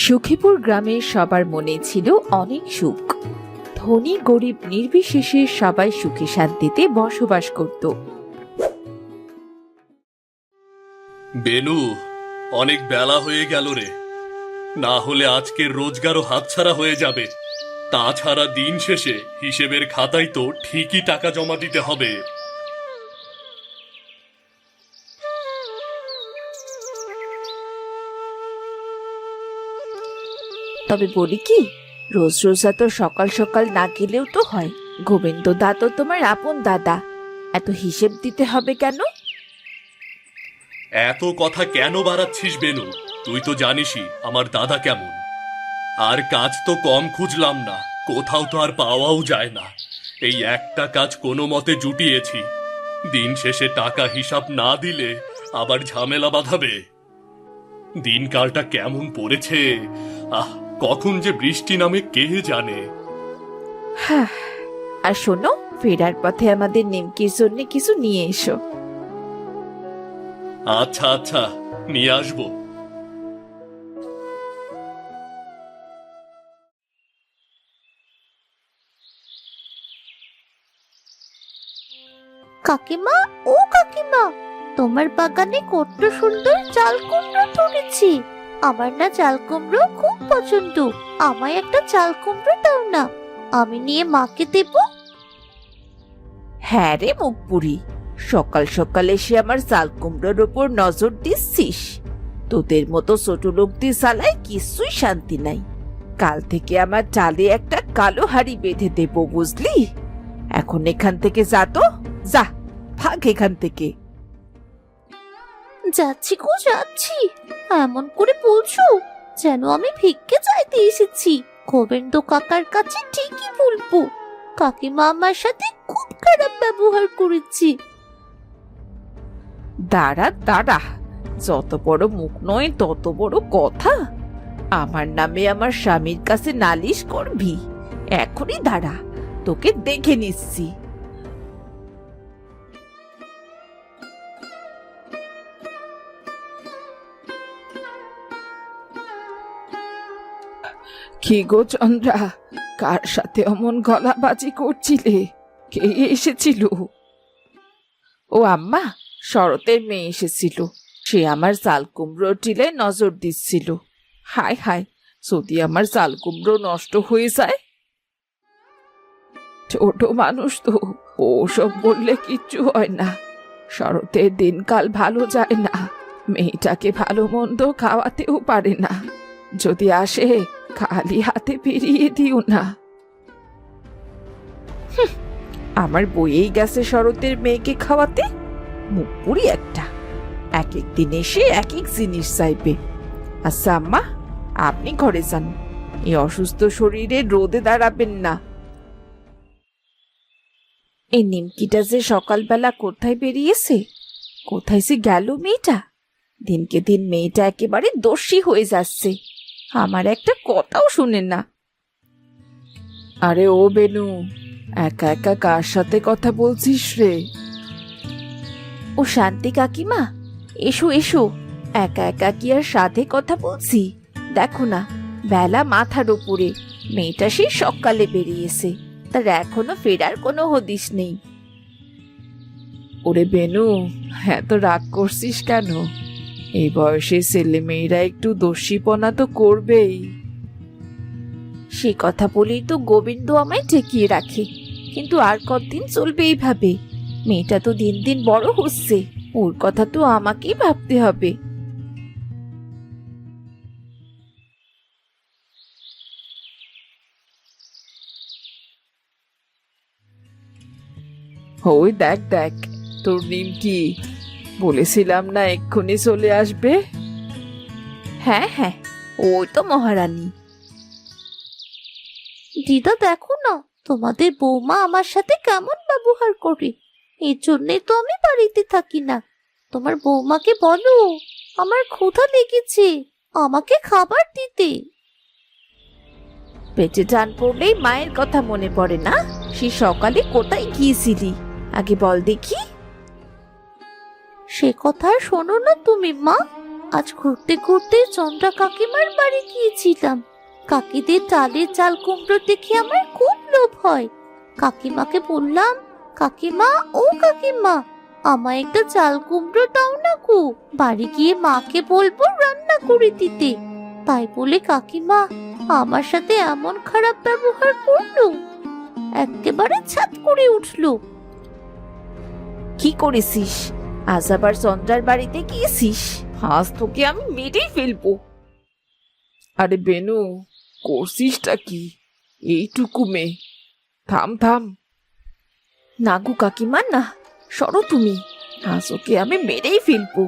সুখীপুর গ্রামের সবার মনে ছিল অনেক সুখ। ধনী গরিব নির্বিশেষে সবাই সুখে শান্তিতে বসবাস করত। বেনু, অনেক বেলা হয়ে গেল রে। না হলে আজকের রোজগারও হাতছাড়া হয়ে যাবে। তাছাড়া দিন শেষে হিসেবের খাতায় তো ঠিকই টাকা জমা দিতে হবে। তবে বলি কি, রোজ রোজ এত সকাল সকাল না গেলেও তো হয়। গোবিন্দ দা তো তোমার আপন দাদা, এত হিসেব দিতে হবে কেন? এত কথা কেন বাড়াচ্ছিস বেনু? তুই তো জানিসই আমার দাদা কেমন। আর কাজ তো কম খুঁজলাম না, কোথাও তো আর পাওয়াও যায় না। এই একটা কাজ কোনো মতে জুটিয়েছি। দিন শেষে টাকা হিসাব না দিলে আবার ঝামেলা বাঁধাবে। দিনকালটা কেমন পড়েছে, কখন যে বৃষ্টি নামে কে জানে। হ্যাঁ, আর শোনো, ফেরার পথে আমাদের নিমকির জন্য কিছু নিয়ে এসো। আচ্ছা আচ্ছা, নিয়ে আসবো। কাকিমা, ও কাকিমা, তোমার বাগানে কত সুন্দর চাল কুমড়ো ধরেছি। আমার না চাল কুমড়ো খুব পছন্দ। আমায় একটা চাল কুমড়ো দাও না, আমি নিয়ে মাকে দেব। হ্যাঁ রে মুখপুরি, সকাল সকাল এসে আমার চাল কুমড়োর ওপর নজর দিচ্ছিস? তোদের মতো ছোট লোকদের সালায় কিছুই শান্তি নাই। কাল থেকে আমার চালে একটা কালো হাড়ি বেঁধে দেব, বুঝলি? এখন এখান থেকে যা, তো যা, ভাগ এখান থেকে। যাচ্ছি গো যাচ্ছি, এমন করে বলছো যেন আমি ভিক্ষে চাইতে এসেছি। গোবিন্দ কাকার কাছে ঠিকই বলবো কাকিমা আমার সাথে খুব খারাপ ব্যবহার করেছি। দাঁড়া দাঁড়া, যত বড় মুখ নয় তত বড় কথা। আমার নামে আমার স্বামীর কাছে নালিশ করবি? এখনই দাঁড়া, তোকে দেখে নিচ্ছি। কি গো চন্দ্রা, কার সাথে অমন গলাবাজি করছিলে? কে এসেছিল? ও আম্মা, শরতের মেয়ে এসেছিল। সে আমার চাল কুমড়ো টিলে নজর দিচ্ছিল। হায় হায়, যদি আমার চাল কুমড়ো নষ্ট হয়ে যায়। ছোট মানুষ তো, ওসব বললে কিচ্ছু হয় না। শরতের দিনকাল ভালো যায় না, মেয়েটাকে ভালো মন্দ খাওয়াতেও পারে না। যদি আসে খালি হাতে ফিরিয়ে দিও না। আমার বইয়েই গেছে শরতের মেয়েকে খাওয়াতে। মুখ পুরি একটা, এক এক দিন এসে এক এক জিনিস চাইবে। আচ্ছা আম্মা, আপনি ঘরে যান, এই অসুস্থ শরীরে রোদে দাঁড়াবেন না। এই নিমকিটা যে সকালবেলা কোথায় বেরিয়েছে, কোথায় সে গেল মেয়েটা? দিনকে দিন মেয়েটা একেবারে দোষী হয়ে যাচ্ছে, আমার একটা কথাও শুনে না। আরে ও বেনু, একা একা কার সাথে কথা বলছিস রে? ও শান্তি কাকিমা, এসো এসো। একা একা কি আর সাথে কথা বলছি? দেখো না, বেলা মাথার উপরে, মেয়েটা সেই সকালে বেরিয়েছে, তার এখনো ফেরার কোনো হদিস নেই। ওরে বেনু, এত রাগ করছিস কেন? এই বয়সে ছেলে মেয়েরা একটু দোষীপনা তো করবেই। সে কথা বলেই তো গোবিন্দ আমায় ঠেকিয়ে রাখে, কিন্তু আর কতদিন চলবে এইভাবে? মেয়েটা তো দিন দিন বড় হচ্ছে, ওর কথা তো আমাকেই ভাবতে হবে। ওই দেখ দেখ, তোর নিমকি, বলেছিলাম না এক্ষুনি চলে আসবে? হ্যাঁ হ্যাঁ, ওই তো মহারানী। দিদা দেখো না, তোমাদের বৌমা আমার সাথে কেমন ব্যবহার করে। এর জন্যই তো আমি বাড়িতে থাকি না। তোমার বৌমাকে বলো আমার ক্ষুধা লেগেছে, আমাকে খাবার দিতে। পেটে টান পড়লেই মায়ের কথা মনে পড়ে না? সে সকালে কোথায় গিয়েছিলি আগে বল দেখি। সে কথা আর শোনো না তুমি মা, আজ ঘুরতে ঘুরতে চন্দ্রা কাকিমার বাড়ি গিয়েছিলাম। কাকিদের ডালের চাল কুমড়ো দেখে আমার খুব লোভ হয়। কাকিমাকে বললাম, কাকিমা ও কাকিমা, আমায় একটা চাল কুমড়ো দাও না গো, বাড়ি গিয়ে মাকে বলবো রান্না করে দিতে। তাই বলে কাকিমা আমার সাথে এমন খারাপ ব্যবহার করলো, একেবারে ছাদ করে উঠলো। কি করেছিস? আজ আবার চন্দ্রার বাড়িতে গিয়েছিস? আজ তোকে আমি মেরেই ফেলবো। আরে বেনু, করছিসটা কি? এইটুকু মেয়ে, থাম থাম। না গো কাকিমা না, সরো তুমি। আজ ওকে আমি মেরেই ফেলবো।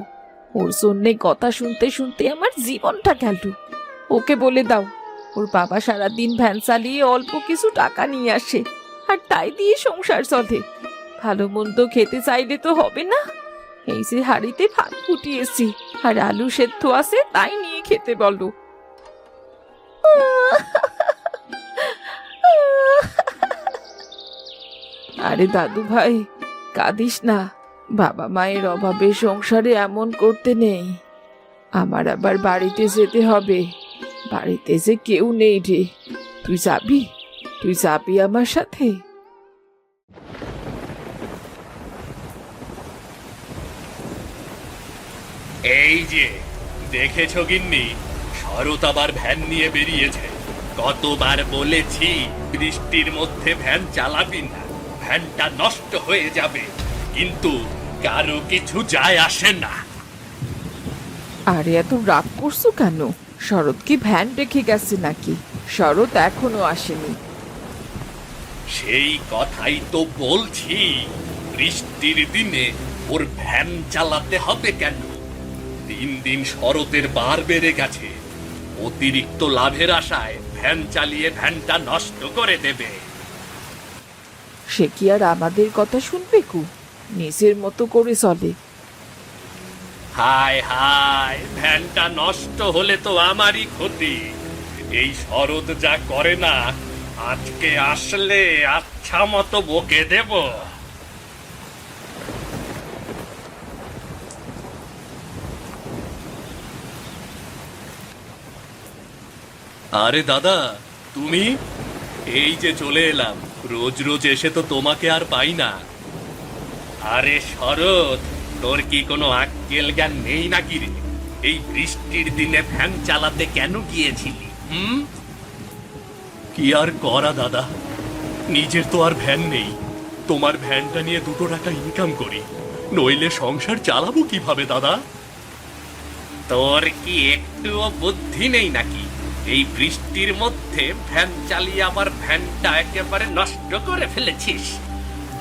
ওর জন্যে কথা শুনতে শুনতে আমার জীবনটা গেল। ওকে বলে দাও, ওর বাবা সারাদিন ভ্যান চালিয়ে অল্প কিছু টাকা নিয়ে আসে, আর তাই দিয়ে সংসার চলে। ভালো মন্দ খেতে চাইলে তো হবে না। এই যে হাঁড়িতে ভাত ফুটিয়েছি আর আলু সেদ্ধ আছে, তাই নিয়ে খেতে বলো। আরে দাদু ভাই, কাঁদিস না। বাবা মায়ের অভাবে সংসারে এমন করতে নেই। আমার আবার বাড়িতে যেতে হবে। বাড়িতে যে কেউ নেই রে। তুই যাবি? তুই যাবি আমার সাথে? এই যে দেখেছো গিন্নি, শরৎ আবার ভ্যান নিয়ে বেরিয়েছে। কতবার বলেছি বৃষ্টির মধ্যে ভ্যান চালাবি না, ভ্যানটা নষ্ট হয়ে যাবে, কিন্তু কারো কিছু যায় আসে না। আরে এত রাগ করছো কেন? শরৎ কি ভ্যান রেখে গেছে নাকি? শরৎ এখনো আসেনি। সেই কথাই তো বলছি, বৃষ্টির দিনে ওর ভ্যান চালাতে হবে কেন? দিন দিন শরতের বার বেড়ে গেছে, অতিরিক্ত লাভের আশায় ভ্যান চালিয়ে ভ্যানটা নষ্ট করে দেবে। সে কি আর আমাদের কথা শুনবে কু? নিজের মতো করে চলে। হায় হায়, ভ্যানটা নষ্ট হলে তো আমারই ক্ষতি। এই শরৎ যা করে না, আজকে আসলে আচ্ছা মতো বকে দেব। আরে দাদা, তুমি? এই যে চলে এলাম। রোজ রোজ এসে তো তোমাকে আর পাই না। আরে শরৎ, তোর কি কোনো আক্কেল জ্ঞান নেই নাকি রে? এই বৃষ্টির দিনে ভ্যান চালাতে কেন গিয়েছিলি? কি আর করা দাদা, নিজের তো আর ভ্যান নেই। তোমার ভ্যানটা নিয়ে 2 টাকা ইনকাম করি, নইলে সংসার চালাবো কিভাবে দাদা? তোর কি একটুও বুদ্ধি নেই নাকি? এই বৃষ্টির মধ্যে ভ্যান চালিয়ে আবার ভ্যানটা একেবারে নষ্ট করে ফেলেছিস।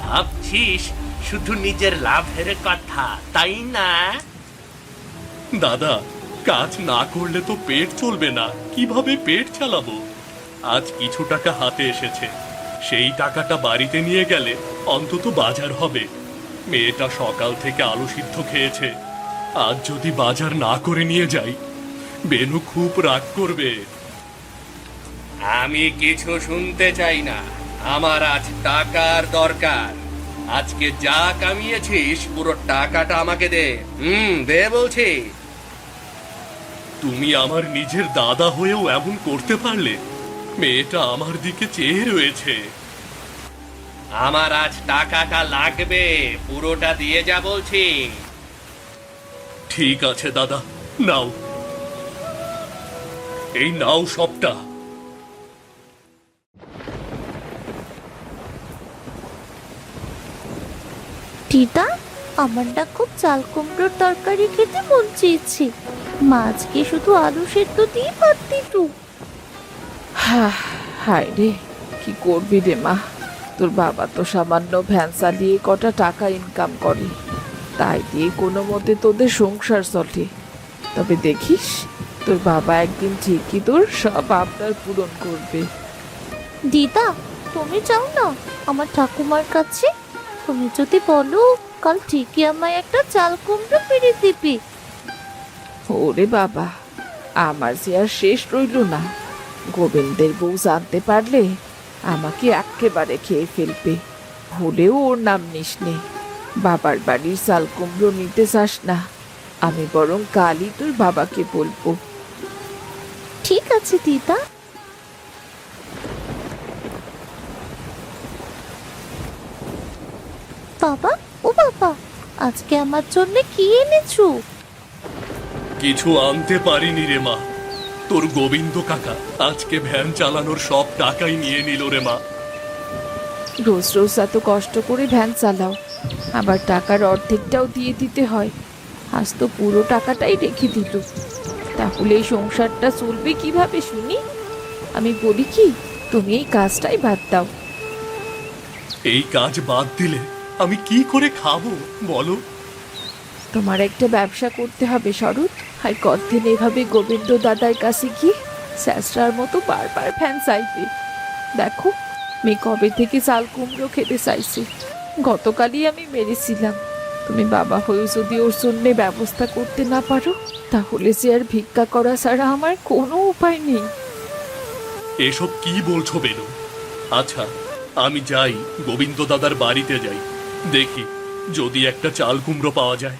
ভাবছিস শুধু নিজের লাভের কথা, তাই না? দাদা, কাজ না করলে তো পেট চলবে না। কিভাবে পেট চালাবো? আজ কিছু টাকা হাতে এসেছে, সেই টাকাটা বাড়িতে নিয়ে গেলে অন্তত বাজার হবে। মেয়েটা সকাল থেকে আলু সিদ্ধ খেয়েছে, আজ যদি বাজার না করে নিয়ে যাই, বেনু খুব রাগ করবে। আমি কিছু শুনতে চাই না, আমার আজ টাকার দরকার। আজকে যা কামিয়েছিস পুরো টাকাটা আমাকে দে। দে বলছি। তুমি আমার নিজের দাদা হয়েও এমন করতে পারলে? মেয়েটা আমার দিকে চেয়ে রয়েছে। আমার আজ টাকাটা লাগবে, পুরোটা দিয়ে যা বলছি। ঠিক আছে দাদা, নাও, এই নাও সবটা। দিদা, আমার না খুব চাল কুমড়োর তরকারি খেতে মন চেয়েছে। মাছকে শুধু আলু সেদ্ধ দিয়ে ভাত দিত। হায় রে, কি করবি রে মা? তোর বাবা তো সামান্য ভ্যান চালিয়ে কটা টাকা ইনকাম করে, তাই দিয়ে কোনো মতে তোদের সংসার চলে। তবে দেখিস, তোর বাবা একদিন ঠিকই তোর সব আবদার পূরণ করবে। দিদা, তুমি যাও না আমার ঠাকুমার কাছে। তুমি যদি বলো, কাল ঠিকই আমায় একটা চাল কুমড়ো ফিরে দিবি। ওরে বাবা, আমার যে আর শেষ রইল না। গোবিন্দের বউ জানতে পারলে আমাকে একেবারে খেয়ে ফেলবে। ভুলেও ওর নাম নিস নে। বাবার বাড়ির চাল কুমড়ো নিতে চাস না, আমি বরং কালই তোর বাবাকে বলবো। ঠিক আছে দিদা। বাবা, ও বাবা, আজকে আমার জন্য কি এনেছো? কিছু আনতে পারিনি রে মা। তোর গোবিন্দ কাকা আজকে ভ্যান চালানোর সব টাকাই নিয়ে নিল রে মা। রোজ রোজ এত কষ্ট করে ভ্যান চালাও, আবার টাকার অর্ধেকটাও দিয়ে দিতে হয়। আজ তো পুরো টাকাটাই রেখে দিল। তাহলে এই সংসারটা চলবে কিভাবে শুনি? আমি বলি কি, তুমি এই কাজটাই বাদ দাও। এই কাজ বাদ দিলে আমি কি করে খাবো বলো? তোমার একটা ব্যবসা করতে হবে শরৎ। আর কতদিন এভাবে গোবিন্দ দাদার কাছে গিয়ে স্যাঁচড়ার মতো বারবার ফ্যান চাইবে? দেখো, মেয়ে কবে থেকে চাল কুমড়ো খেতে চাইছে। গতকালই আমি মেরেছিলাম। তুমি বাবা হয়েও যদি ওর জন্য ব্যবস্থা করতে না পারো, তাহলে যে আর ভিক্ষা করা ছাড়া আমার কোনো উপায় নেই। এসব কি বলছো বেনু? আচ্ছা, আমি যাই, গোবিন্দ দাদার বাড়িতে যাই, দেখি যদি একটা চাল কুমড়ো পাওয়া যায়,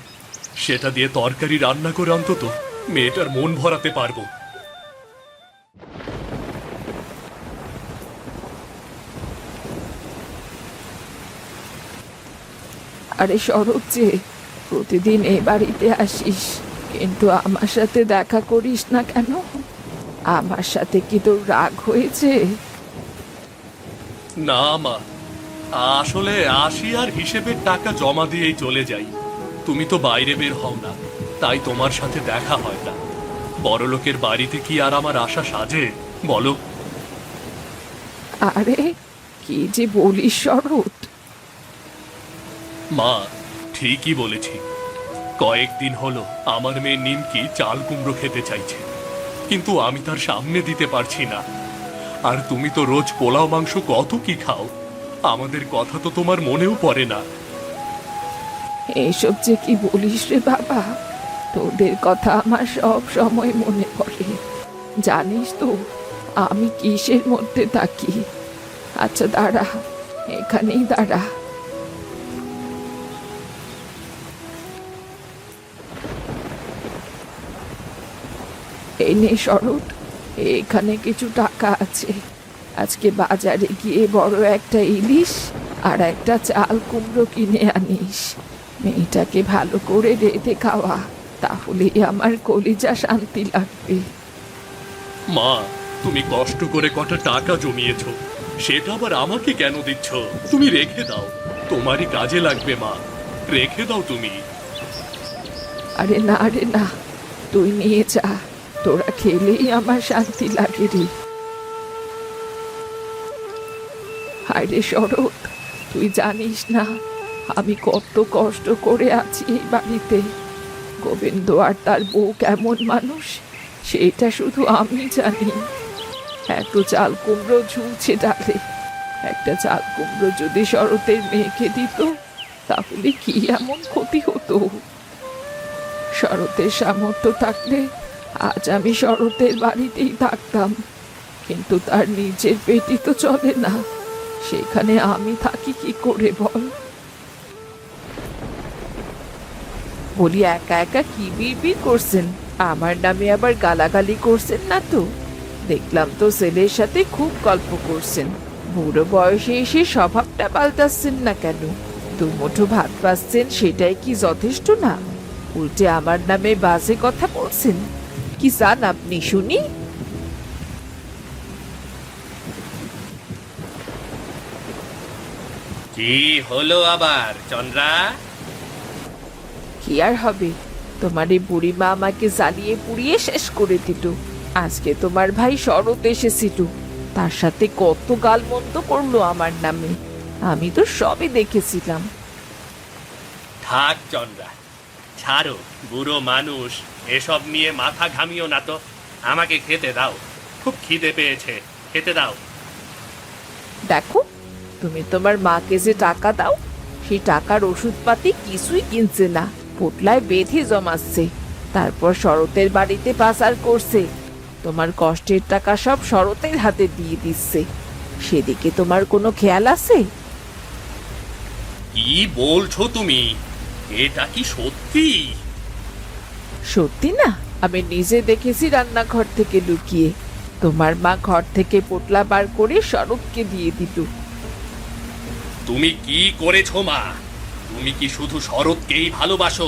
সেটা দিয়ে তরকারি রান্না করে অন্তত মেয়েটার মন ভরাতে পারবো। আরে শরৎ, যে প্রতিদিন এ বাড়িতে আসিস, কিন্তু আমার সাথে দেখা করিস না কেন? আমার সাথে কি তোর রাগ হয়েছে? না মা, আসলে আসি আর হিসেবের টাকা জমা দিয়েই চলে যাই। তুমি তো বাইরে বের হও না, তাই তোমার সাথে দেখা হয় না। বড়লোকের বাড়িতে কি আর আমার আশা সাজে বলো? আরে কি যে বলিস শরৎ! মা, ঠিকই বলেছি। কয়েকদিন হলো আমার মেয়ে নিমকি চাল কুমড়ো খেতে চাইছে, কিন্তু আমি তার সামনে দিতে পারছি না। আর তুমি তো রোজ পোলাও মাংস কত কি খাও, আমাদের কথা তো তোমার মনেও পড়ে না। এইসব যে কি বলিস রে বাবা, তোদের কথা আমার সব সময় মনে পড়ে। জানিস তো আমি কিসের মধ্যে থাকি? আচ্ছা দাঁড়া, এখানেই দাঁড়া। এই নে শরৎ, এখানে কিছু টাকা আছে। আজকে বাজারে গিয়ে বড় একটা ইলিশ আর একটা চাল কুমড়ো কিনে আনিস। মেয়েটাকে ভালো করে রেঁধে খাওয়া, তাহলেই আমার কলিজা শান্তি লাগবে। মা, তুমি কষ্ট করে কটা টাকা জমিয়েছো, সেটা আবার আমাকে কেন দিচ্ছ? তুমি রেখে দাও, তোমারই কাজে লাগবে মা, রেখে দাও তুমি। আরে না রে না, তুই নিয়ে যা, তোরা খেলেই আমার শান্তি লাগে রে। আরে শরৎ, তুই জানিস না আমি কত কষ্ট করে আছি এই বাড়িতে। গোবিন্দ আর তার বউ কেমন মানুষ, সেটা শুধু আমি জানি। এত চাল কুমড়ো ঝুলছে ডালে, একটা চাল কুমড়ো যদি শরতের মেয়েকে দিত, তাহলে কি এমন ক্ষতি হতো? শরতের সামর্থ্য থাকলে আজ আমি শরতের বাড়িতেই থাকতাম, কিন্তু তার নিজের পেটই তো চলে না, সেখানে আমি থাকি কি করে বল? বলি, একা একা কি বিড়বিড় করছেন? আমার নামে আবার গালাগালি করছেন না তো? দেখলাম তো ছেলের সাথে খুব গল্প করছেন। বুড়ো বয়সে এসে স্বভাবটা পাল্টাচ্ছেন না কেন? দুমুঠো ভাত পাচ্ছেন, সেটাই কি যথেষ্ট না? উল্টে আমার নামে বাজে কথা বলছেন। কি চান আপনি শুনি? কি হলো আবার চন্দ্রা? কি আর হবে, তোমার এই বুড়িমা আমাকে জ্বালিয়ে পুড়িয়ে শেষ করে দিল। আজকে তোমার ভাই শরৎ এসেছিল, তার সাথে কত গালমন্দ করলো আমার নামে, আমি তো সবই দেখেছিলাম। থাক চন্দ্রা, ছাড়ো, বুড়ো মানুষ, এসব নিয়ে মাথা ঘামিও না তো। আমাকে খেতে দাও, খুব খিদে পেয়েছে, খেতে দাও। দেখো, তুমি তোমার মাকে যে টাকা দাও, সেই টাকার ওষুধপাতি কিছুই কিনছে না, পোটলায় বেঁধে জমাচ্ছে, তারপর শরতের বাড়িতে পাচার করছে। তোমার কষ্টের টাকা সব শরতের হাতে দিয়ে দিচ্ছে, সেদিকে তোমার কোনো খেয়াল আছে? কি বলছো তুমি? এটা কি সত্যি? সত্যি না, আমি নিজে দেখেছি রান্নাঘর থেকে লুকিয়ে। তোমার মা ঘর থেকে পোটলা বার করে শরৎকে দিয়ে দিত। তুমি কি করেছো মা? তুমি কি শুধু শরৎকেই ভালোবাসো?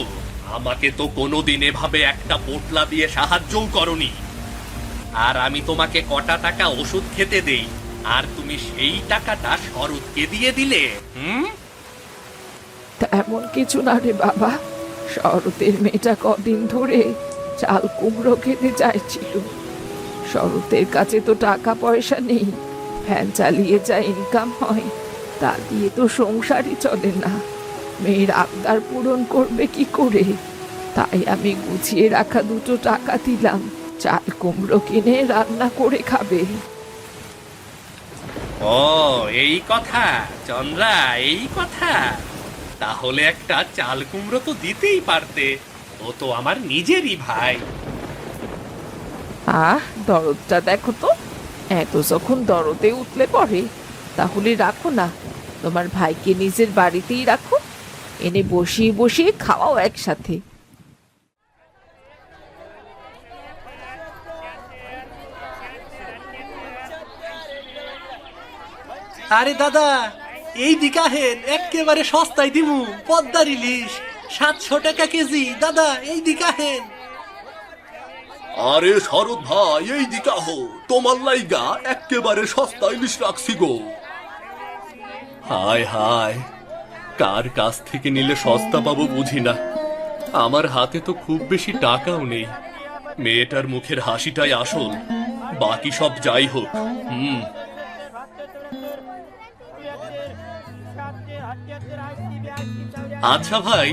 আমাকে তো কোনোদিন এভাবে একটা পোটলা দিয়ে সাহায্যও করনি। আর আমি তোমাকে কটা টাকা ওষুধ খেতে দেই, আর তুমি সেই টাকাটা শরৎকে দিয়ে দিলে? হুম? তেমন কিছু না রে বাবা, শরতের মেয়েটা কদিন ধরে চাল কুমড়ো খেতে চাইছিল। শরতের কাছে তো টাকা পয়সা নেই, ভ্যান চালিয়ে যা ইনকাম হয় তা দিয়ে তো সংসারই চলে না। মেয়ের আবদার পূরণ করবে কি করে? তাই আমি গুছিয়ে রাখা 2 টাকা দিলাম, চাল কুমড়ো কিনে রান্না করে খাবে। ও এই কথা চন্দ্রা, এই কথা। তাহলে একটা চাল কুমড়ো তো দিতেই পারতে, ও তো আমার নিজেরই ভাই। দরদটা দেখো তো, এত যখন দরদে উঠলে পড়ে তাহলে রাখো না, তোমার ভাইকে নিজের বাড়িতেই রাখো, এনে বসিয়ে বসিয়ে খাওয়াও একসাথে। আরে দাদা, এই দিকাহেন একেবারে সস্তায় দিমু, পদ্মার ইলিশ 700 টাকা কেজি। দাদা এই দিকাহেন। আরে শরৎ ভাই, এই দিকা হো, তোমার লাইগা একেবারে সস্তা ইলিশ রাখছি গো। হায় হায়, কার কাছ থেকে নিলে সস্তা পাবো বুঝি না। আমার হাতে তো খুব বেশি টাকাও নেই। মেয়েটার মুখের হাসিটাই আসল, বাকি সব যাই হোক। আচ্ছা ভাই,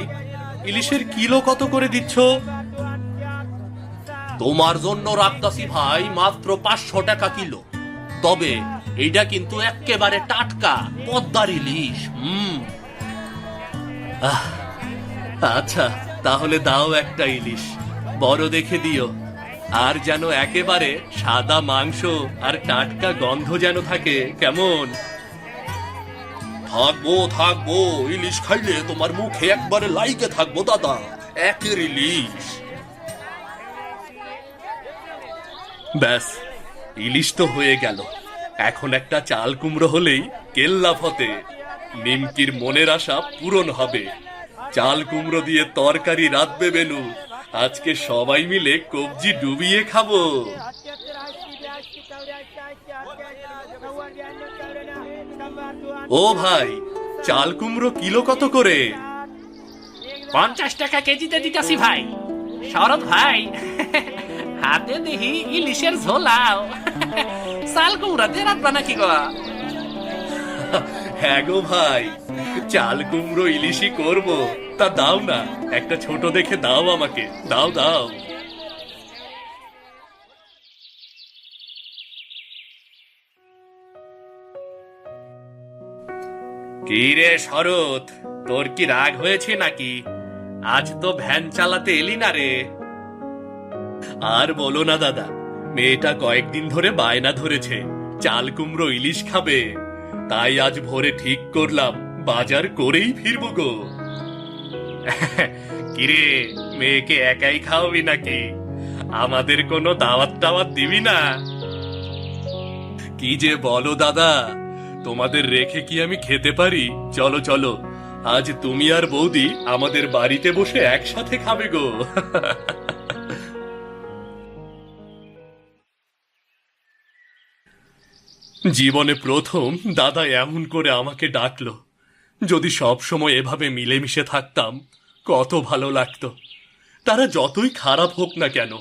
ইলিশের কিলো কত করে দিচ্ছ? তোমার জন্য রাখতাছি ভাই মাত্র 500 টাকা কিলো। তবে এইটা কিন্তু একেবারে টাটকা পদ্মার ইলিশ। আচ্ছা তাহলে দাও একটা ইলিশ, বড় দেখে দিও, আর যেন একেবারে সাদা মাংস আর টাটকা গন্ধ যেন থাকে, কেমন? থাকবো থাকবো, ইলিশ খাইলে তোমার মুখে একবারে লাইকে থাকবো দাদা, একের ইলিশ। ব্যাস, ইলিশ তো হয়ে গেল। এখন একটা চাল কুমড়ো হলেই কেল্লা ফতে। নিমকির মনের আশা পূরণ হবে। চাল কুমড়ো দিয়ে তরকারি রাঁধবে বেনু, আজকে সবাই মিলে কবজি ডুবিয়ে খাবো। ও ভাই, চাল কুমড়ো কিলো কত করে? 50 টাকা কেজিতে দিতাছি ভাই। শরৎ ভাই, হাতে দেখি ইলিশের ঝোলাও। চাল কুমড়া দিয়ে রাখবা নাকি গো? হ্যাঁ গো ভাই, চাল কুমড়ো ইলিশই করবো। তা দাও না, একটা ছোট দেখে দাও আমাকে, দাও দাও। কি রে শরৎ, তোর কি রাগ হয়েছে নাকি? আজ তো ভ্যান চালাতে এলি না রে। আর বলো না দাদা, মেয়েটা কয়েকদিন ধরে বায়না ধরেছে চাল কুমড়ো ইলিশ খাবে। তাই আজ ভোরে ঠিক করলাম বাজার করেই ফিরবো গো। কিরে, মেয়েকে একাই খাওয়াবি নাকি? আমাদের কোনো দাওয়াত টাওয়াত দিবি না? কি যে বলো দাদা, তোমাদের রেখে কি আমি খেতে পারি? চলো চলো, আজ তুমি আর বৌদি আমাদের বাড়িতে বসে একসাথে খাবে গো। জীবনে প্রথম দাদা এমন করে আমাকে ডাকলো। যদি সব সময় এভাবে মিলেমিশে থাকতাম কত ভালো লাগতো। তারা যতই খারাপ হোক না কেন,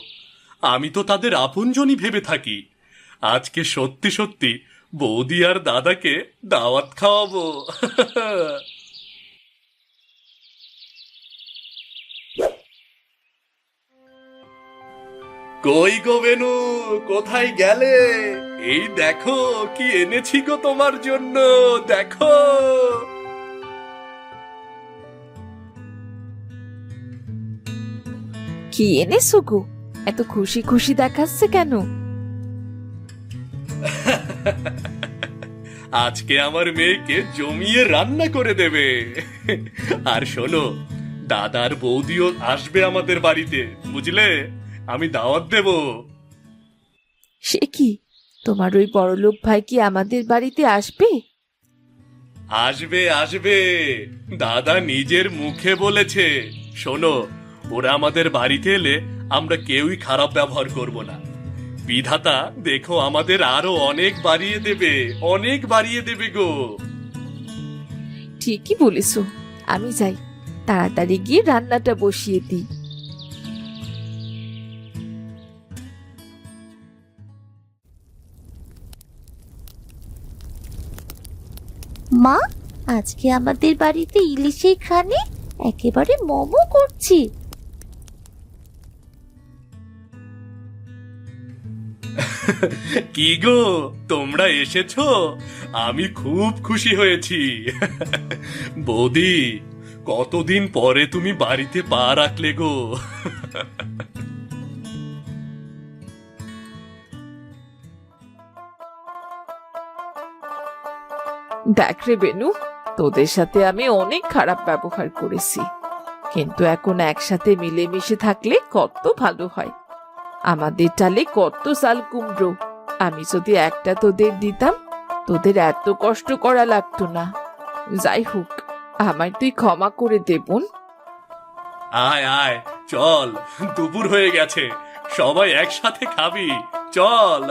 আমি তো তাদের আপনজনই ভেবে থাকি। আজকে সত্যি সত্যি বৌদি আর দাদাকে দাওয়াত খাওয়াবো। কই গো বেনু, কোথায় গেলে? এই দেখো কি এনেছি গো তোমার জন্য, দেখো। কি এনেছো গো? এত খুশি খুশি দেখাচ্ছে কেন? আজকে আমার মেয়েকে জমিয়ে রান্না করে দেবে। আর শোনো, দাদার বৌদিও আসবে আমাদের বাড়িতে, বুঝলে? আমি দাওয়াত দেব। সে কি, তোমার ওই বড়লোক ভাই কি আমাদের বাড়িতে আসবে? আসবে আসবে, দাদা নিজের মুখে বলেছে। শোনো, ওরা আমাদের বাড়িতে এলে আমরা কেউই খারাপ ব্যবহার করব না। বিধাতা দেখো আমাদের আরো অনেক বাড়িয়ে দেবে, অনেক বাড়িয়ে দেবে গো। ঠিকই বলেছো, আমি যাই, তাড়াতাড়ি গিয়ে রান্নাটা বসিয়ে দিই। মা, আজকে আমাদের বাড়িতে ইলিশের খানে একেবারে মোমো করছি। কি গো, তোমরা এসেছো? আমি খুব খুশি হয়েছি। বৌদি, কতদিন পরে তুমি বাড়িতে পা রাখলে গো। দেখ রে বেনু, তোদের সাথে আমি অনেক খারাপ ব্যবহার করেছি, কিন্তু এখন একসাথে মিলেমিশে থাকলে কত ভালো হয়। আমাদের চালে কত চাল কুমড়ো, আমি যদি একটা তোদের দিতাম, তোদের এত কষ্ট করা লাগতো না। যাই হোক, আমায় তুই ক্ষমা করে দে বোন। আয় আয়, চল, দুপুর হয়ে গেছে, সবাই একসাথে খাবি, চল।